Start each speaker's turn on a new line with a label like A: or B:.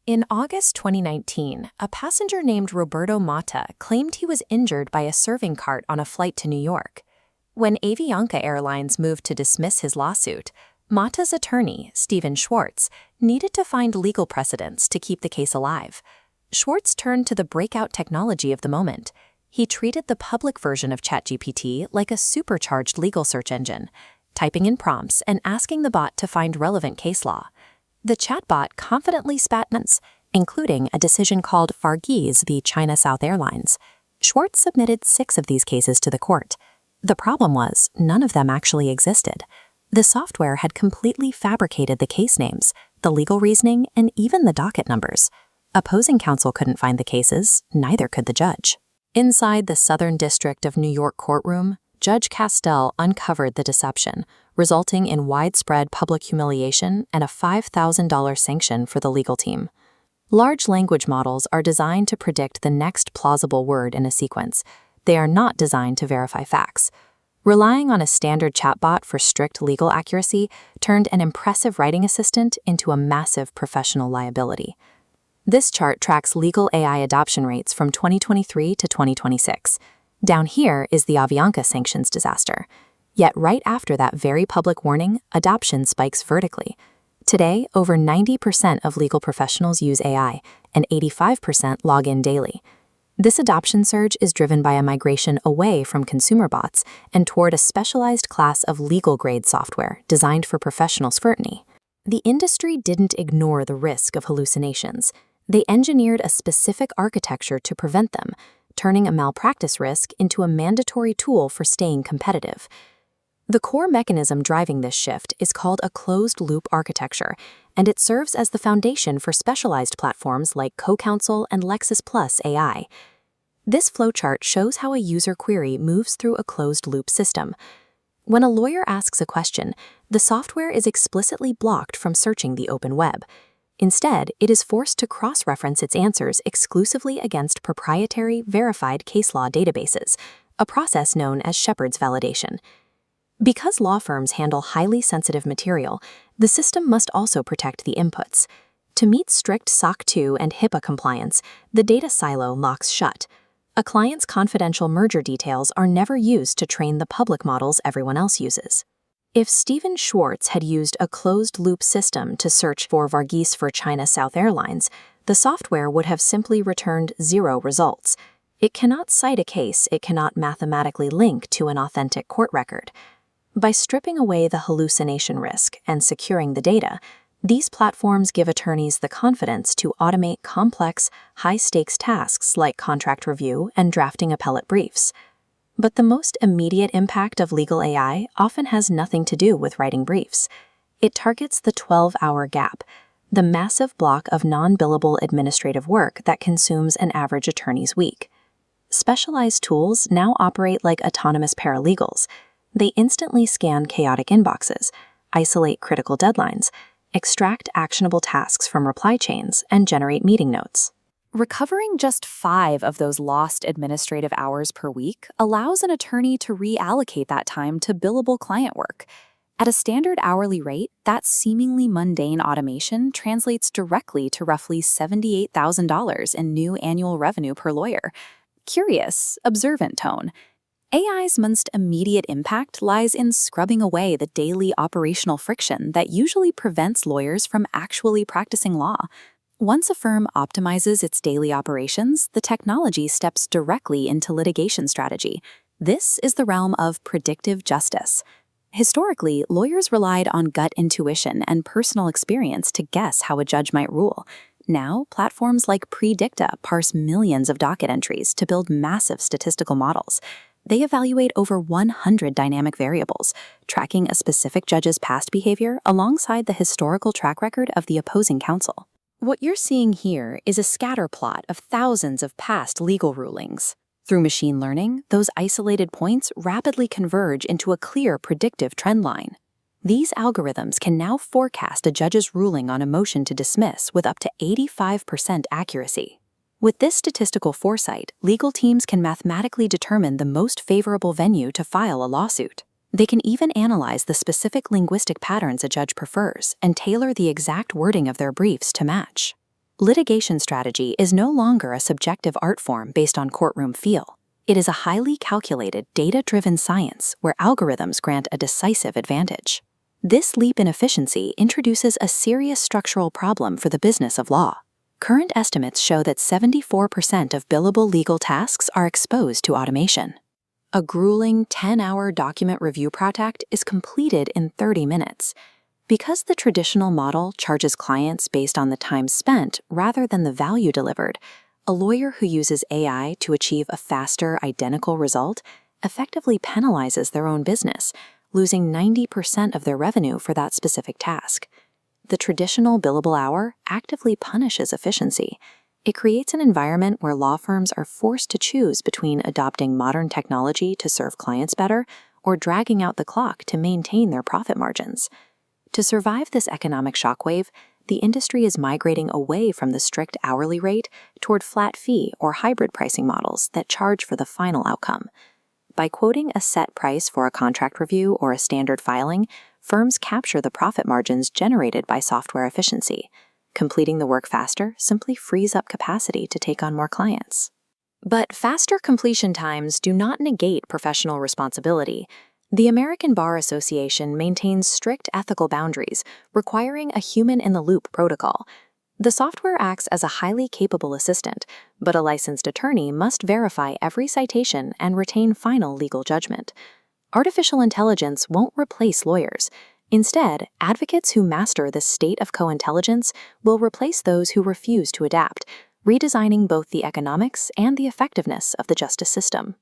A: In August 2019, a passenger named Roberto Mata claimed he was injured by a serving cart on a flight to New York. When Avianca Airlines moved to dismiss his lawsuit, Mata's attorney, Stephen Schwartz, needed to find legal precedents to keep the case alive. Schwartz turned to the breakout technology of the moment. He treated the public version of ChatGPT like a supercharged legal search engine, typing in prompts and asking the bot to find relevant case law. The chatbot confidently spat nuts, including a decision called Varghese v. China South Airlines. Schwartz submitted 6 of these cases to the court. The problem was, none of them actually existed. The software had completely fabricated the case names, the legal reasoning, and even the docket numbers. Opposing counsel couldn't find the cases, neither could the judge. Inside the Southern District of New York courtroom, Judge Castell uncovered the deception, resulting in widespread public humiliation and a $5,000 sanction for the legal team. Large language models are designed to predict the next plausible word in a sequence. They are not designed to verify facts. Relying on a standard chatbot for strict legal accuracy turned an impressive writing assistant into a massive professional liability. This chart tracks legal AI adoption rates from 2023 to 2026. Down here is the Avianca sanctions disaster. Yet right after that very public warning, adoption spikes vertically. Today, over 90% of legal professionals use AI, and 85% log in daily. This adoption surge is driven by a migration away from consumer bots and toward a specialized class of legal-grade software designed for professional scrutiny. The industry didn't ignore the risk of hallucinations. They engineered a specific architecture to prevent them, turning a malpractice risk into a mandatory tool for staying competitive. The core mechanism driving this shift is called a closed-loop architecture, and it serves as the foundation for specialized platforms like CoCounsel and Lexis+ AI. This flowchart shows how a user query moves through a closed-loop system. When a lawyer asks a question, the software is explicitly blocked from searching the open web. Instead, it is forced to cross-reference its answers exclusively against proprietary, verified case law databases, a process known as Shepard's validation. Because law firms handle highly sensitive material, the system must also protect the inputs. To meet strict SOC 2 and HIPAA compliance, the data silo locks shut. A client's confidential merger details are never used to train the public models everyone else uses. If Stephen Schwartz had used a closed-loop system to search for Varghese for China South Airlines, the software would have simply returned 0 results. It cannot cite a case it cannot mathematically link to an authentic court record. By stripping away the hallucination risk and securing the data, these platforms give attorneys the confidence to automate complex, high-stakes tasks like contract review and drafting appellate briefs. But the most immediate impact of legal AI often has nothing to do with writing briefs. It targets the 12-hour gap, the massive block of non-billable administrative work that consumes an average attorney's week. Specialized tools now operate like autonomous paralegals. They instantly scan chaotic inboxes, isolate critical deadlines, extract actionable tasks from reply chains, and generate meeting notes.
B: Recovering just 5 of those lost administrative hours per week allows an attorney to reallocate that time to billable client work. At a standard hourly rate, that seemingly mundane automation translates directly to roughly $78,000 in new annual revenue per lawyer. Curious, observant tone. AI's most immediate impact lies in scrubbing away the daily operational friction that usually prevents lawyers from actually practicing law. Once a firm optimizes its daily operations, the technology steps directly into litigation strategy. This is the realm of predictive justice. Historically, lawyers relied on gut intuition and personal experience to guess how a judge might rule. Now, platforms like Predicta parse millions of docket entries to build massive statistical models. They evaluate over 100 dynamic variables, tracking a specific judge's past behavior alongside the historical track record of the opposing counsel. What you're seeing here is a scatter plot of thousands of past legal rulings. Through machine learning, those isolated points rapidly converge into a clear predictive trend line. These algorithms can now forecast a judge's ruling on a motion to dismiss with up to 85% accuracy. With this statistical foresight, legal teams can mathematically determine the most favorable venue to file a lawsuit. They can even analyze the specific linguistic patterns a judge prefers and tailor the exact wording of their briefs to match.
A: Litigation strategy is no longer a subjective art form based on courtroom feel. It is a highly calculated, data-driven science where algorithms grant a decisive advantage. This leap in efficiency introduces a serious structural problem for the business of law. Current estimates show that 74% of billable legal tasks are exposed to automation. A grueling 10-hour document review project is completed in 30 minutes. Because the traditional model charges clients based on the time spent rather than the value delivered, a lawyer who uses AI to achieve a faster, identical result effectively penalizes their own business, losing 90% of their revenue for that specific task. The traditional billable hour actively punishes efficiency. It creates an environment where law firms are forced to choose between adopting modern technology to serve clients better or dragging out the clock to maintain their profit margins. To survive this economic shockwave, the industry is migrating away from the strict hourly rate toward flat fee or hybrid pricing models that charge for the final outcome. By quoting a set price for a contract review or a standard filing, firms capture the profit margins generated by software efficiency. Completing the work faster simply frees up capacity to take on more clients. But faster completion times do not negate professional responsibility. The American Bar Association maintains strict ethical boundaries, requiring a human-in-the-loop protocol. The software acts as a highly capable assistant, but a licensed attorney must verify every citation and retain final legal judgment. Artificial intelligence won't replace lawyers. Instead, advocates who master this state of co-intelligence will replace those who refuse to adapt, redesigning both the economics and the effectiveness of the justice system.